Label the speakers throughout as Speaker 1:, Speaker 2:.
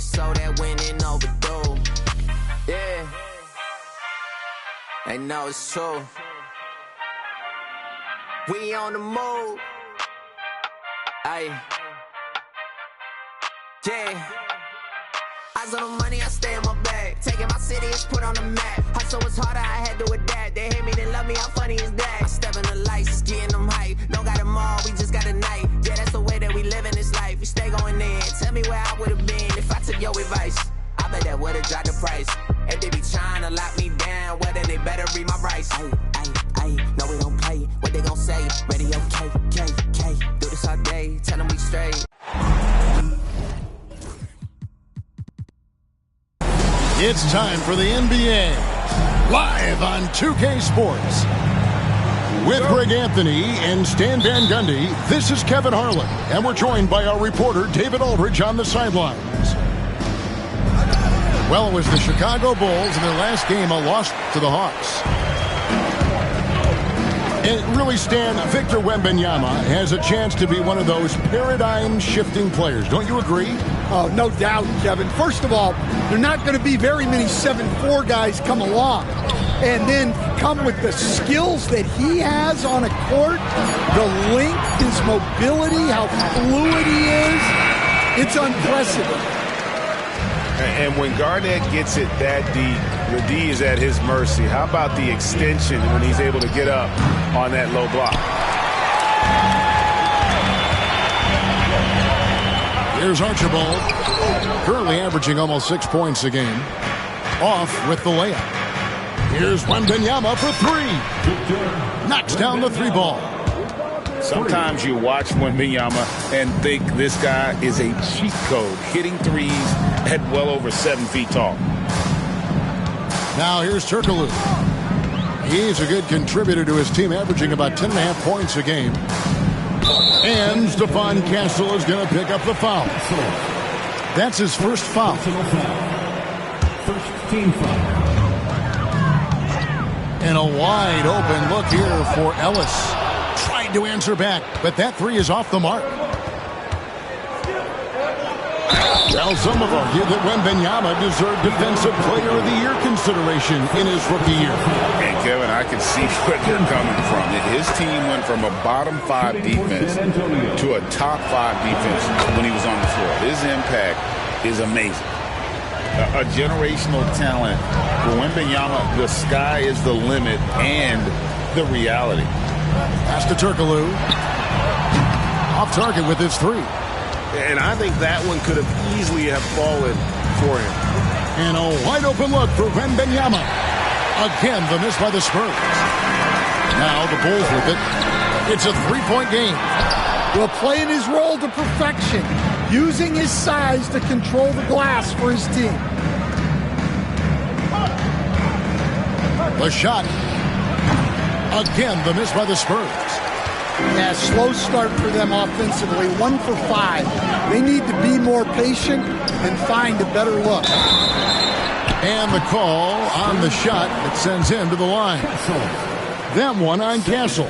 Speaker 1: so that winning overdue. Yeah, they know it's true. We on the move. Aye. Yeah. Eyes on the money, I stay in my bag. Taking my city, it's put on the map. Hustle was harder, I had to adapt. They hate me, they love me, how funny is that? I step in the lights, it's getting them hype. Don't got them all, we just got a night. Yeah, that's the way that we live in this life. We stay going in. Tell me where I would've been if I took your advice. I bet that would've dropped the price. If they be trying to lock me down, well then they better read my rights. Ayy, no we don't play. What they gon' say? Radio K. Do this all day, tell them we straight.
Speaker 2: It's time for the NBA, live on 2K Sports. With Greg Anthony and Stan Van Gundy, this is Kevin Harlan, and we're joined by our reporter David Aldridge on the sidelines. Well, it was the Chicago Bulls in their last game, a loss to the Hawks. And really, Stan, Victor Wembanyama has a chance to be one of those paradigm-shifting players. Don't you agree?
Speaker 3: Oh, no doubt, Kevin. First of all, there are not going to be very many 7'4" guys come along. And then come with the skills that he has on a court, the length, his mobility, how fluid he is. It's unprecedented.
Speaker 4: And when Garnett gets it that deep, the D is at his mercy. How about the extension when he's able to get up on that low block?
Speaker 2: Here's Archibald, currently averaging almost 6 points a game. Off with the layup. Here's Wembanyama for three. Knocks down the three ball.
Speaker 4: Sometimes you watch Wembanyama and think this guy is a cheat code, hitting threes at well over 7 feet tall.
Speaker 2: Now here's Turkoglu. He's a good contributor to his team, averaging about 10.5 points a game. And Stephon Castle is going to pick up the foul. That's his first foul.
Speaker 5: First team foul.
Speaker 2: And a wide open look here for Ellis. Tried to answer back, but that three is off the mark. Well, some have argued that Wembanyama deserved Defensive Player of the Year consideration in his rookie year.
Speaker 4: And Kevin, I can see where they're coming from. His team went from a bottom 5 defense to a top 5 defense when he was on the floor. His impact is amazing. A generational talent. For Wembanyama, the sky is the limit and the reality.
Speaker 2: Pass to Turkoglu. Off target with his three.
Speaker 6: And I think that one could have easily have fallen for him.
Speaker 2: And a wide open look for Wembanyama. Again, the miss by the Spurs. Now the Bulls with it. It's a three-point game.
Speaker 3: Well, playing his role to perfection, using his size to control the glass for his team.
Speaker 2: The shot. Again, the miss by the Spurs.
Speaker 3: Yeah, slow start for them offensively. 1 for 5. They need to be more patient and find a better look.
Speaker 2: And the call on the shot that sends him to the line. That one on Castle.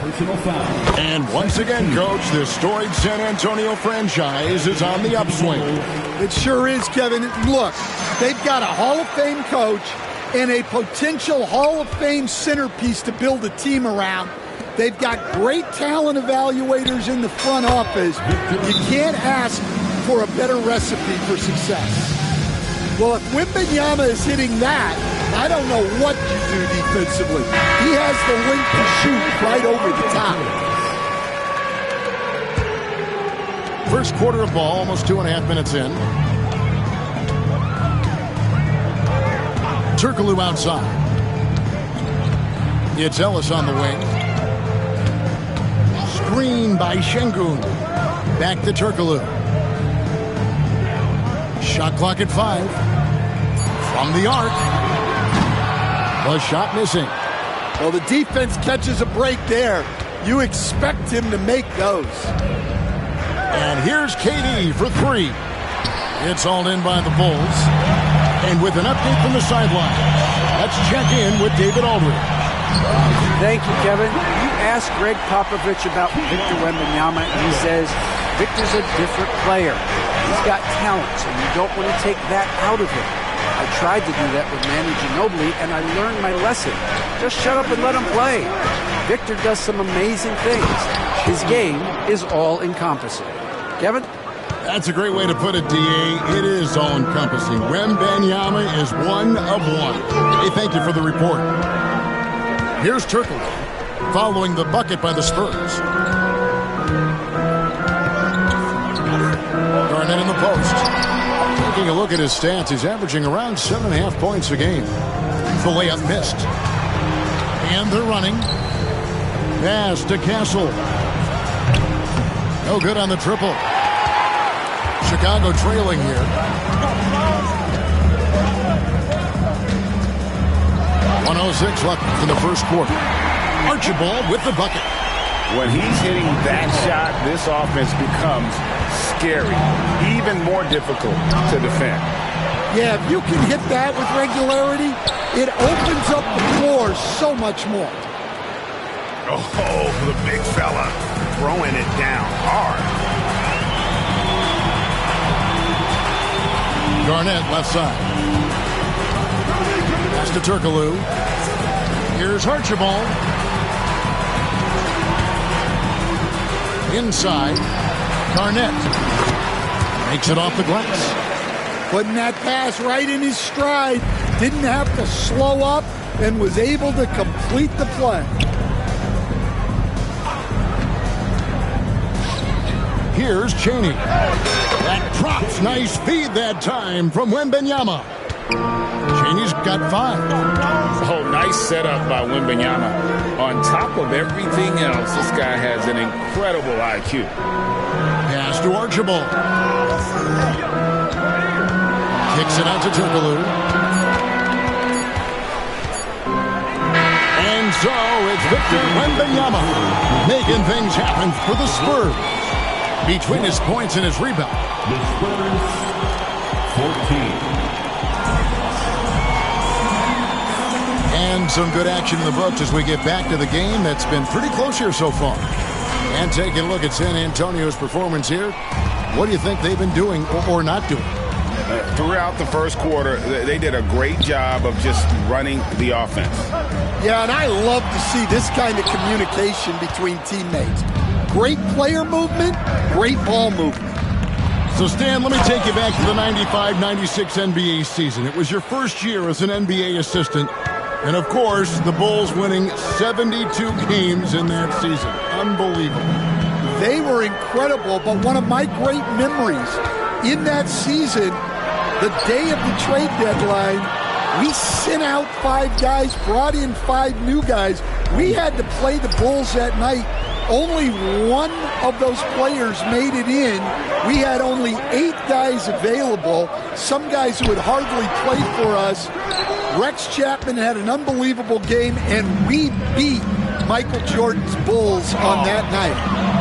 Speaker 2: And once again, Coach, the storied San Antonio franchise is on the upswing.
Speaker 3: It sure is, Kevin. Look, they've got a Hall of Fame coach and a potential Hall of Fame centerpiece to build a team around. They've got great talent evaluators in the front office. You can't ask for a better recipe for success. Well, if Wembanyama is hitting that, I don't know what you do defensively. He has the length to shoot right over the top.
Speaker 2: First quarter of ball, almost 2.5 minutes in. Turkoglu outside. It's Ellis on the wing. Screen by Şengün. Back to Turkoglu. Shot clock at 5. From the arc. The shot missing.
Speaker 3: Well, the defense catches a break there. You expect him to make those.
Speaker 2: And here's KD for 3. It's all in by the Bulls. And with an update from the sideline, let's check in with David Aldridge.
Speaker 7: Thank you, Kevin. You asked Greg Popovich about Victor Wembanyama, and he says Victor's a different player. He's got talent, so you don't want to take that out of him. I tried to do that with Manu Ginobili, and I learned my lesson. Just shut up and let him play. Victor does some amazing things. His game is all-encompassing. Kevin?
Speaker 2: That's a great way to put it, D.A. It is all-encompassing. Wembanyama is one of one. Hey, thank you for the report. Here's Turkle following the bucket by the Spurs. Garnett in the post. Taking a look at his stats, he's averaging around 7.5 points a game. The layup missed. And they're running. Pass to Castle. No good on the triple. Chicago trailing here. 1:06 left in the first quarter. Archibald with the bucket.
Speaker 4: When he's hitting that shot, this offense becomes scary, even more difficult to defend.
Speaker 3: Yeah, if you can hit that with regularity, it opens up the floor so much more.
Speaker 6: Oh, the big fella throwing it down hard.
Speaker 2: Garnett left side. Pass to Turkoglu. Here's Archibald. Inside. Garnett makes it off the glass.
Speaker 3: Putting that pass right in his stride. Didn't have to slow up and was able to complete the play.
Speaker 2: Here's Chaney. That drops. Nice feed that time from Wembanyama. Chaney's got 5.
Speaker 4: Oh, nice setup by Wembanyama. On top of everything else, this guy has an incredible IQ.
Speaker 2: Pass to Archibald. Kicks it out to Turkoglu. And so it's Victor Wembanyama making things happen for the Spurs. Between his points and his rebound.
Speaker 5: The Spurs, 14.
Speaker 2: And some good action in the books as we get back to the game that's been pretty close here so far. And taking a look at San Antonio's performance here, what do you think they've been doing or not doing?
Speaker 4: Throughout the first quarter, they did a great job of just running the offense.
Speaker 3: Yeah, and I love to see this kind of communication between teammates. Great player movement, great ball movement.
Speaker 2: So, Stan, let me take you back to the 95-96 NBA season. It was your first year as an NBA assistant. And, of course, the Bulls winning 72 games in that season. Unbelievable.
Speaker 3: They were incredible, but one of my great memories in that season, the day of the trade deadline, we sent out 5 guys, brought in 5 new guys. We had to play the Bulls that night. Only one of those players made it in. We had only 8 guys available, some guys who had hardly played for us. Rex Chapman had an unbelievable game, and we beat Michael Jordan's Bulls on that night.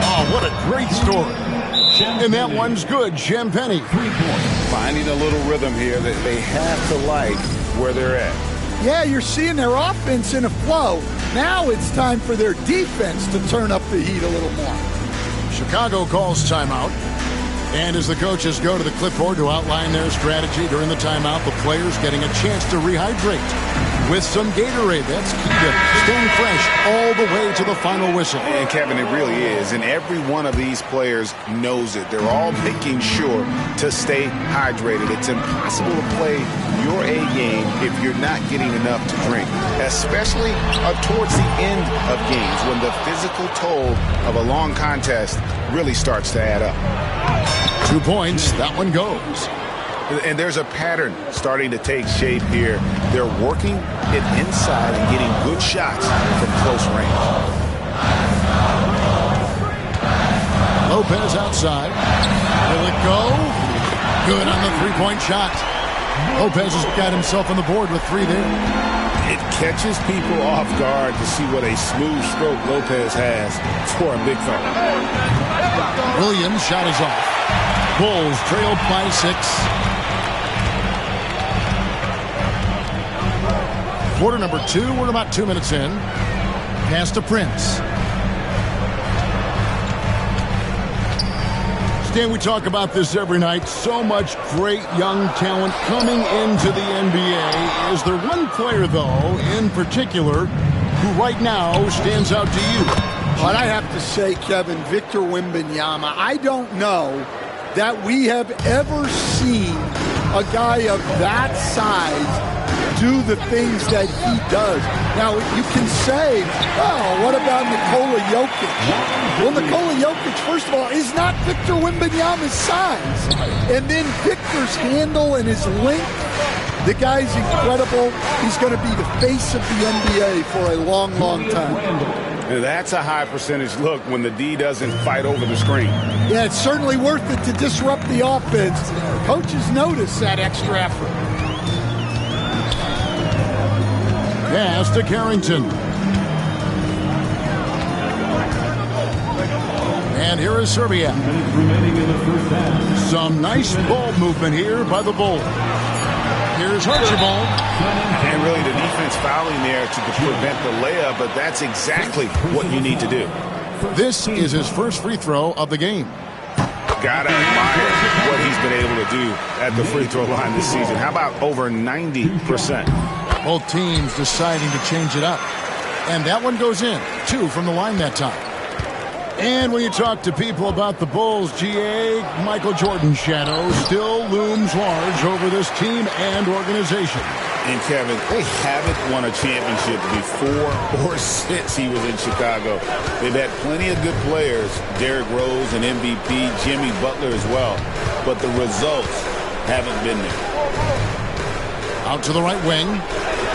Speaker 2: Oh, what a great story. And that one's good. Champagny.
Speaker 4: Finding a little rhythm here that they have to like where they're at.
Speaker 3: Yeah, you're seeing their offense in a flow. Now it's time for their defense to turn up the heat a little more.
Speaker 2: Chicago calls timeout. And as the coaches go to the clipboard to outline their strategy during the timeout, the players getting a chance to rehydrate with some Gatorade. That's key to staying fresh all the way to the final whistle.
Speaker 4: And, Kevin, it really is. And every one of these players knows it. They're all making sure to stay hydrated. It's impossible to play your A game if you're not getting enough to drink, especially towards the end of games when the physical toll of a long contest really starts to add up.
Speaker 2: 2 points. That one goes.
Speaker 4: And there's a pattern starting to take shape here. They're working it inside and getting good shots from close range.
Speaker 2: Lopez outside. Will it go? Good on the three-point shot. Lopez has got himself on the board with 3 there.
Speaker 4: It catches people off guard to see what a smooth stroke Lopez has for a big fella.
Speaker 2: Williams' shot is off. Bulls trailed by 6. Quarter number 2. We're about 2 minutes in. Pass to Prince. Stan, we talk about this every night. So much great young talent coming into the NBA. Is there one player, though, in particular, who right now stands out to you?
Speaker 3: But I have to say, Kevin, Victor Wembanyama, I don't know that we have ever seen a guy of that size do the things that he does. Now, you can say, oh, what about Nikola Jokic? Well, Nikola Jokic, first of all, is not Victor Wembanyama's size. And then Victor's handle and his length, the guy's incredible. He's going to be the face of the NBA for a long, long time.
Speaker 4: That's a high percentage look when the D doesn't fight over the screen.
Speaker 3: Yeah, it's certainly worth it to disrupt the offense. Coaches notice that extra effort.
Speaker 2: Pass to Carrington. And here is Serbia. Some nice ball movement here by the Bulls. Here's Archibald.
Speaker 4: And really the defense fouling there to prevent the layup, but that's exactly what you need to do.
Speaker 2: This is his first free throw of the game.
Speaker 4: Gotta admire what he's been able to do at the free throw line this season. How about over 90%?
Speaker 2: Both teams deciding to change it up. And that one goes in. 2 from the line that time. And when you talk to people about the Bulls, GA, Michael Jordan's shadow still looms large over this team and organization.
Speaker 4: And Kevin, they haven't won a championship before or since he was in Chicago. They've had plenty of good players, Derrick Rose and MVP, Jimmy Butler as well. But the results haven't been there.
Speaker 2: Out to the right wing.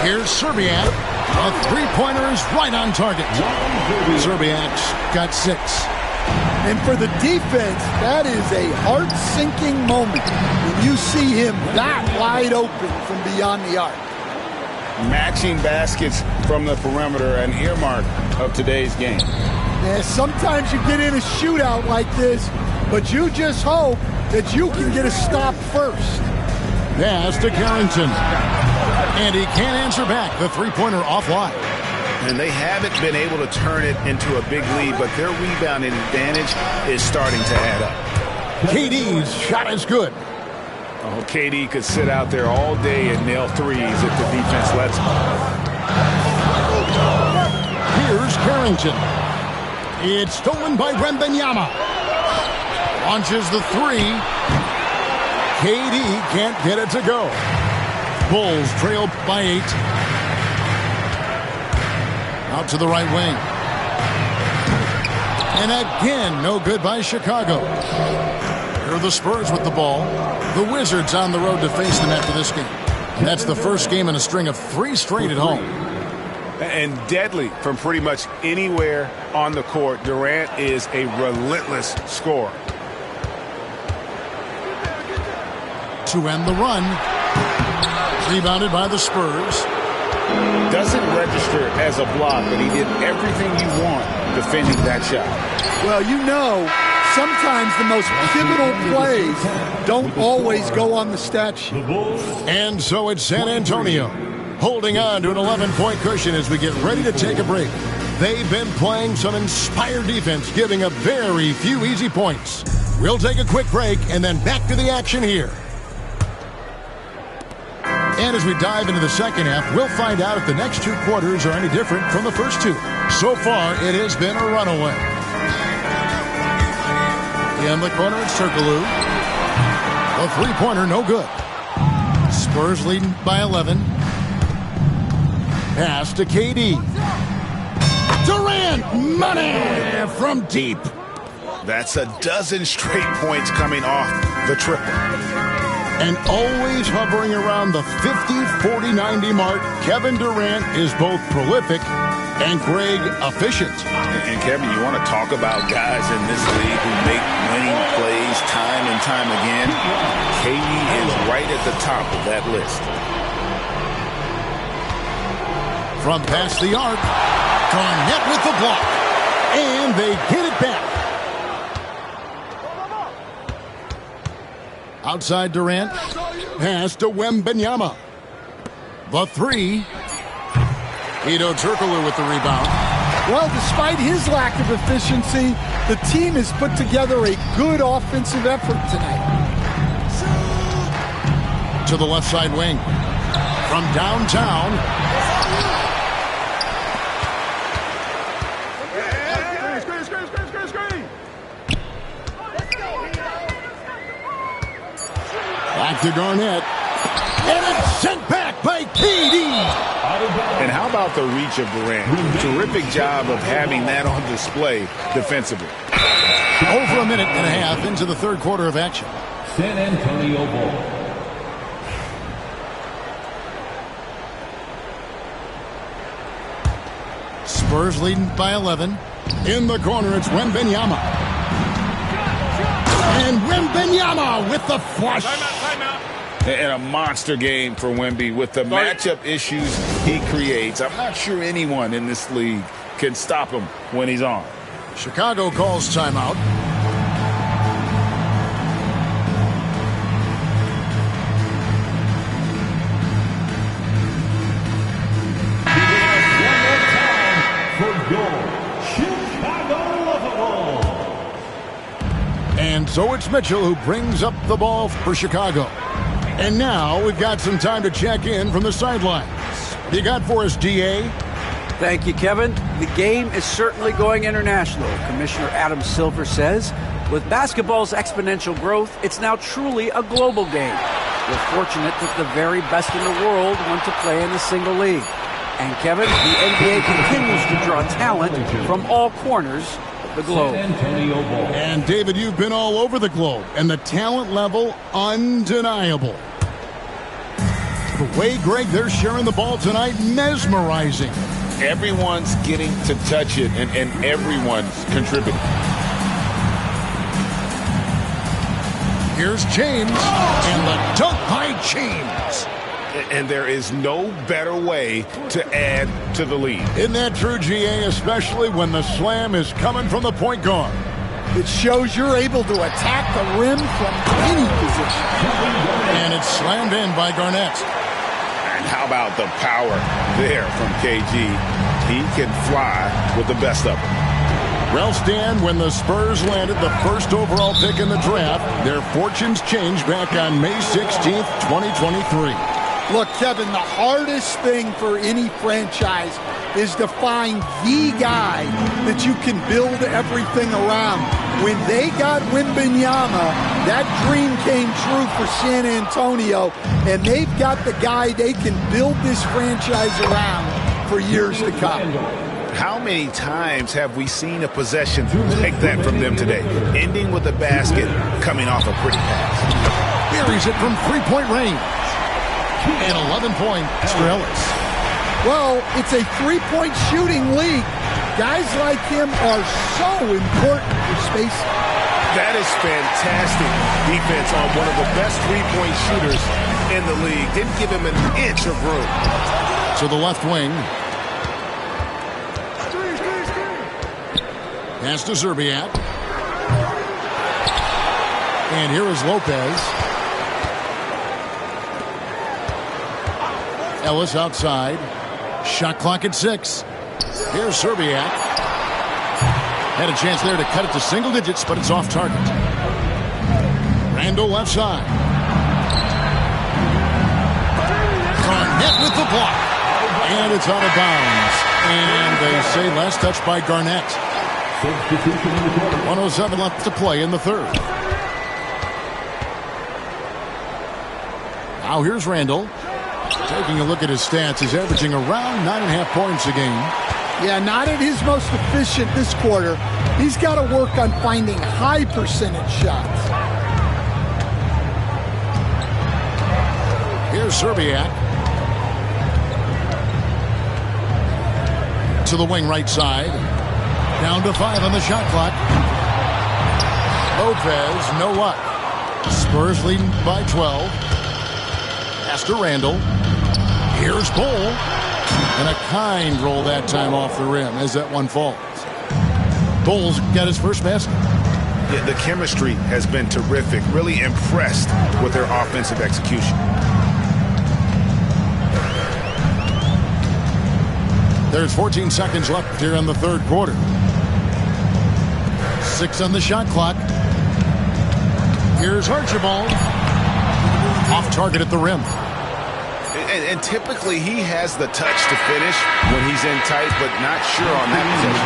Speaker 2: Here's Serbiak. A three-pointer is right on target. Serbiak's got 6.
Speaker 3: And for the defense, that is a heart-sinking moment when you see him that wide open from beyond the arc.
Speaker 4: Matching baskets from the perimeter, an earmark of today's game.
Speaker 3: Yeah, sometimes you get in a shootout like this, but you just hope that you can get a stop first.
Speaker 2: Pass to Carrington. And he can't answer back. The three-pointer offline.
Speaker 4: And they haven't been able to turn it into a big lead, but their rebounding advantage is starting to add up.
Speaker 2: KD's shot is good.
Speaker 4: Oh, KD could sit out there all day and nail threes if the defense lets him.
Speaker 2: Here's Carrington. It's stolen by Wembanyama. Launches the 3. KD can't get it to go. Bulls trail by 8. Out to the right wing. And again, no good by Chicago. Here are the Spurs with the ball. The Wizards on the road to face them after this game. And that's the first game in a string of 3 straight at home.
Speaker 4: And deadly from pretty much anywhere on the court. Durant is a relentless scorer.
Speaker 2: To end the run. Rebounded by the Spurs.
Speaker 4: Doesn't register as a block, but he did everything you want defending that shot.
Speaker 3: Well, you know, sometimes the most pivotal plays don't always go on the stat sheet.
Speaker 2: And so it's San Antonio holding on to an 11-point cushion as we get ready to take a break. They've been playing some inspired defense, giving up very few easy points. We'll take a quick break and then back to the action here. And as we dive into the second half, we'll find out if the next 2 quarters are any different from the first 2. So far, it has been a runaway. In the corner, it's Turkoglu. A three-pointer, no good. Spurs leading by 11. Pass to KD. Durant, money from deep.
Speaker 4: That's a dozen straight points coming off the triple.
Speaker 2: And always hovering around the 50-40-90 mark, Kevin Durant is both prolific and Greg efficient.
Speaker 4: And Kevin, you want to talk about guys in this league who make winning plays time and time again? KD is right at the top of that list.
Speaker 2: From past the arc, Garnett with the block. And they get it back. Outside Durant. Pass to Wembanyama. The 3. Hedo Turkoglu with the rebound.
Speaker 3: Well, despite his lack of efficiency, The team has put together a good offensive effort tonight.
Speaker 2: To the left side wing. From downtown. Back to Garnett. And it's sent back by KD.
Speaker 4: And how about the reach of Durant? Terrific job of having that on display defensively.
Speaker 2: Over a minute and a half into the third quarter of action.
Speaker 5: San Antonio ball.
Speaker 2: Spurs leading by 11. In the corner, it's Wembanyama. And Wembanyama with the flush.
Speaker 4: Timeout. And a monster game for Wemby with the matchup issues he creates. I'm not sure anyone in this league can stop him when he's on.
Speaker 2: Chicago calls timeout. And so it's Mitchell who brings up the ball for Chicago. And now we've got some time to check in from the sidelines. You got for us, DA?
Speaker 7: Thank you, Kevin. The game is certainly going international. Commissioner Adam Silver says, with basketball's exponential growth, it's now truly a global game. We're fortunate that the very best in the world want to play in a single league. And Kevin, the NBA continues to draw talent from all corners of the globe.
Speaker 2: And David, you've been all over the globe, and the talent level undeniable. The way, Greg, they're sharing the ball tonight, mesmerizing.
Speaker 4: Everyone's getting to touch it, and everyone's contributing.
Speaker 2: Here's James, and the dunk by James.
Speaker 4: And there is no better way to add to the lead.
Speaker 2: Isn't that true, GA, especially when the slam is coming from the point guard?
Speaker 3: It shows you're able to attack the rim from any position.
Speaker 2: And it's slammed in by Garnett.
Speaker 4: And how about the power there from KG? He can fly with the best of them.
Speaker 2: Ralph Stan, when the Spurs landed the first overall pick in the draft, their fortunes changed back on May 16th, 2023.
Speaker 3: Look, Kevin, the hardest thing for any franchise is to find the guy that you can build everything around. When they got Wembanyama, that dream came true for San Antonio, and they've got the guy they can build this franchise around for years to come.
Speaker 4: How many times have we seen a possession like that from them today, ending with a basket coming off a pretty pass?
Speaker 2: Buries it from three-point range. And 11-point for Ellis.
Speaker 3: Well, it's a three-point shooting league. Guys like him are so important for spacing.
Speaker 6: That is fantastic defense on one of the best three-point shooters in the league. Didn't give him an inch of room.
Speaker 2: To the left wing. Pass to Zerbiak. And here is Lopez. Ellis outside. Shot clock at 6. Here's Zerbiak. Had a chance there to cut it to single digits, but it's off target. Randall left side. Garnett with the block. And it's out of bounds. And they say last touch by Garnett. 1:07 left to play in the third. Now here's Randall. Taking a look at his stats, he's averaging around 9.5 points a game.
Speaker 3: Yeah, not at his most efficient this quarter. He's got to work on finding high percentage shots.
Speaker 2: Here's Zerbiak. To the wing right side. Down to 5 on the shot clock. Lopez, no luck. Spurs leading by 12. Pass to Randall. Here's Bull. And a kind roll that time off the rim as that one falls. Bull's got his first basket.
Speaker 4: Yeah, the chemistry has been terrific. Really impressed with their offensive execution.
Speaker 2: There's 14 seconds left here in the third quarter. 6 on the shot clock. Here's Archibald. Off target at the rim.
Speaker 6: And typically he has the touch to finish when he's in tight, but not sure on that possession.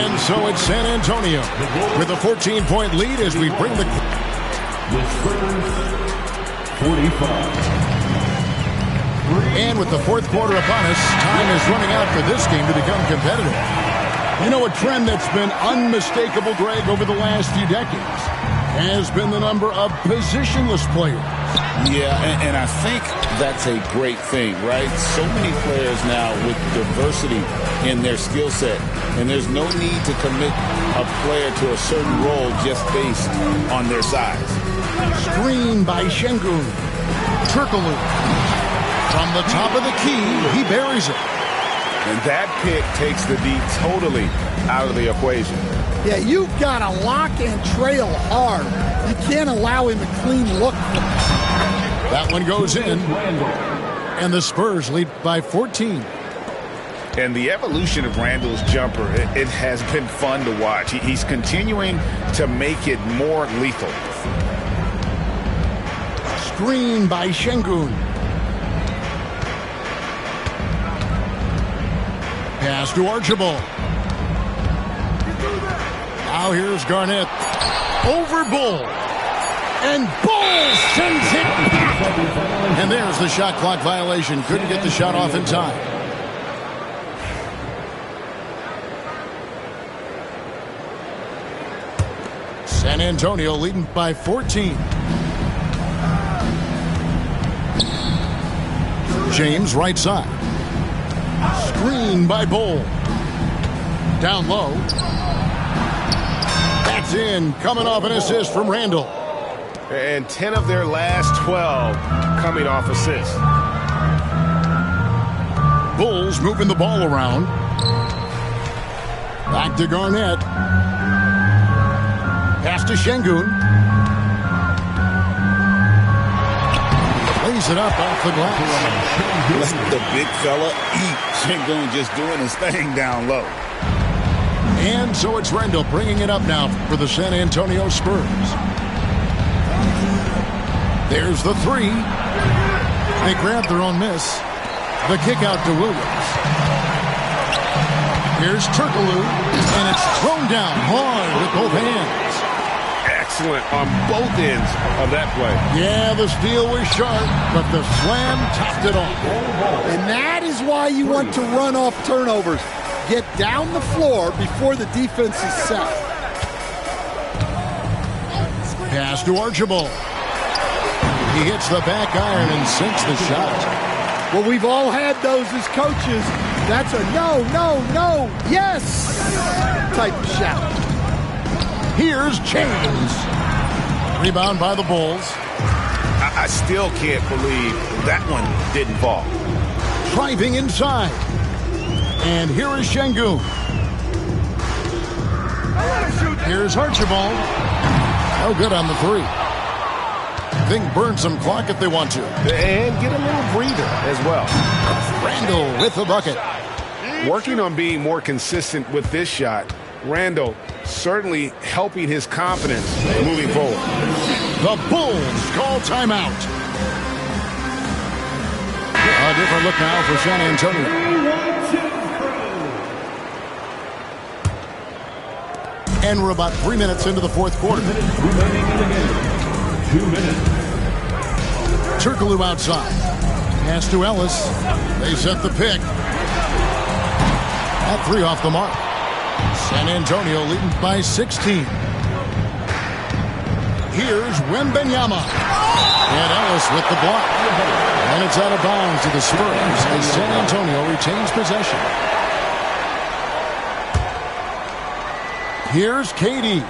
Speaker 2: And so it's San Antonio with a 14-point lead as we bring the
Speaker 5: Spurs 45.
Speaker 2: And with the fourth quarter upon us, time is running out for this game to become competitive. You know, a trend that's been unmistakable, Greg, over the last few decades has been the number of positionless players.
Speaker 4: Yeah, and I think that's a great thing, right? So many players now with diversity in their skill set, and there's no need to commit a player to a certain role just based on their size.
Speaker 2: Screen by Şengün. Turkoglu. From the top of the key, he buries it.
Speaker 4: And that pick takes the D totally out of the equation.
Speaker 3: Yeah, you've got to lock and trail hard. You can't allow him a clean look.
Speaker 2: That one goes in, and the Spurs lead by 14.
Speaker 4: And the evolution of Randall's jumper, it has been fun to watch. He's continuing to make it more lethal.
Speaker 2: Screen by Şengün. Pass to Archibald. Now here's Garnett. Over Bull. And Bull sends it back. And there's the shot clock violation. Couldn't get the shot off in time. San Antonio leading by 14. James right side. Screen by Bull. Down low. That's in. Coming off an assist from Randall.
Speaker 6: And 10 of their last 12 coming off assists.
Speaker 2: Bulls moving the ball around. Back to Garnett. Pass to Şengün. Lays it up off the glass.
Speaker 4: Let the big fella eat. Şengün just doing his thing down low.
Speaker 2: And so it's Randall bringing it up now for the San Antonio Spurs. There's the three. They grab their own miss. The kick out to Williams. Here's Turkoglu, and it's thrown down hard with both hands.
Speaker 6: Excellent on both ends of that play.
Speaker 2: Yeah, the steal was sharp, but the slam topped it off.
Speaker 3: And that is why you want to run off turnovers. Get down the floor before the defense is set.
Speaker 2: Pass to Archibald. He hits the back iron and sinks the shot.
Speaker 3: Well, we've all had those as coaches. That's a no, no, no, yes type of shot.
Speaker 2: Here's James. Rebound by the Bulls.
Speaker 6: I still can't believe that one didn't fall.
Speaker 2: Driving inside. And here is Şengün. Here's Archibald. No good on the three. Think burn some clock if they want to.
Speaker 6: And get a little breather as well.
Speaker 2: Randall with the bucket.
Speaker 6: Working on being more consistent with this shot. Randall certainly helping his confidence moving forward.
Speaker 2: The Bulls call timeout. A different look now for San Antonio. And we're about 3 minutes into the fourth quarter.
Speaker 5: 2 minutes.
Speaker 2: Turkoglu outside. Pass to Ellis. They set the pick. That three off the mark. San Antonio leading by 16. Here's Wembanyama. And Ellis with the block. And it's out of bounds to the Spurs as San Antonio retains possession. Here's Katie.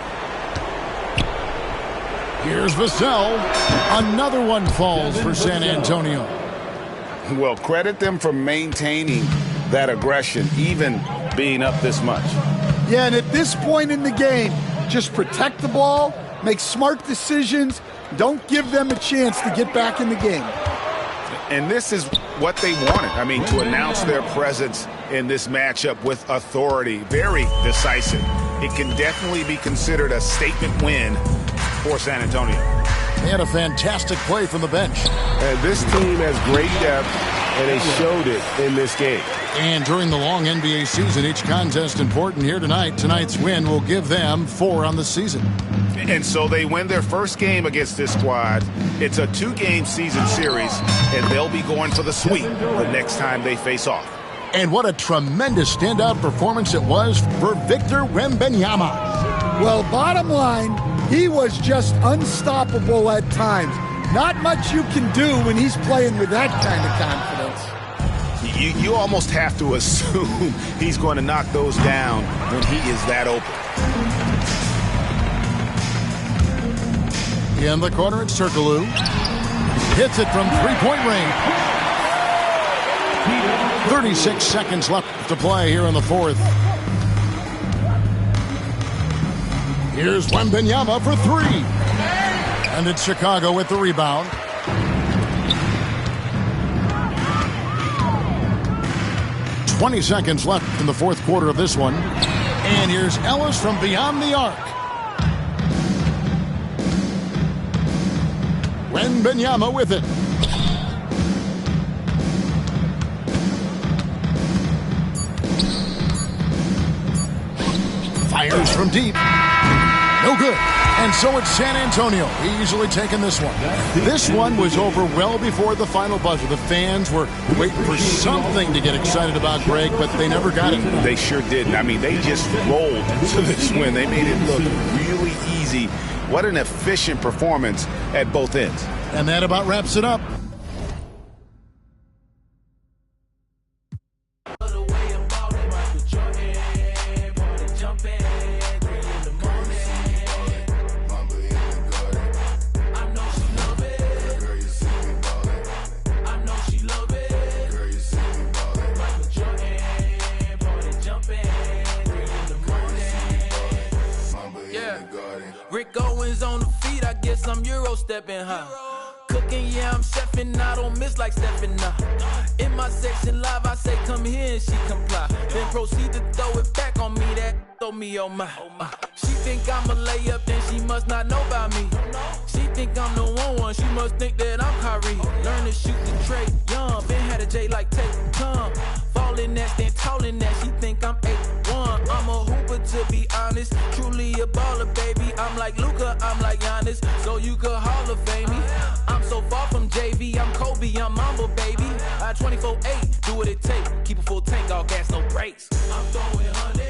Speaker 2: Here's Vassell. Another one falls for San Antonio.
Speaker 4: Well, credit them for maintaining that aggression, even being up this much.
Speaker 3: Yeah, and at this point in the game, just protect the ball, make smart decisions, don't give them a chance to get back in the game.
Speaker 4: And this is what they wanted. I mean, to announce their presence in this matchup with authority. Very decisive. it can definitely be considered a statement win for San Antonio.
Speaker 2: They had a fantastic play from the bench.
Speaker 6: And this team has great depth, and they showed it in this game.
Speaker 2: And during the long NBA season, each contest important here tonight. Tonight's win will give them 4 on the season.
Speaker 4: And so they win their first game against this squad. It's a 2-game season series, and they'll be going for the sweep the next time they face off.
Speaker 2: And what a tremendous standout performance it was for Victor Wembanyama.
Speaker 3: Well, bottom line, he was just unstoppable at times. Not much you can do when he's playing with that kind of confidence.
Speaker 4: You almost have to assume he's going to knock those down when he is that open.
Speaker 2: In the corner, it's Turkoglu. Hits it from three-point range. 36 seconds left to play here in the fourth. Here's Wembanyama for 3. And it's Chicago with the rebound. "20 seconds left in the fourth quarter of this one. And here's Ellis from beyond the arc. Wembanyama with it. Fires from deep. No good. And so it's San Antonio easily taking this one. This one was over well before the final buzzer. The fans were waiting for something to get excited about, Greg, but they never got it.
Speaker 4: They sure didn't. I mean, they just rolled to this win. They made it look really easy. What an efficient performance at both ends.
Speaker 2: And that about wraps it up.
Speaker 8: Rick Owens on the feet, I guess I'm Euro stepping high. Cooking, yeah, I'm chefing, I don't miss like stepping up. In my section live, I say come here and she comply. Then proceed to throw it back on me, that throw me on my. She think I'm a layup, then she must not know about me. She think I'm the one, she must think that I'm Kyrie. Learn to shoot the tray, young, been had a J like take come. Falling that, stand tall in that, she think I'm 8'1". I'm a hooper to be honest, truly a baller, baby. I'm like Luka, I'm like Giannis, so you could Hall of Fame me. I'm so far from JV, I'm Kobe, I'm Mamba, baby. I 24/8, do what it take, keep a full tank, all gas, no brakes. I'm throwing 100.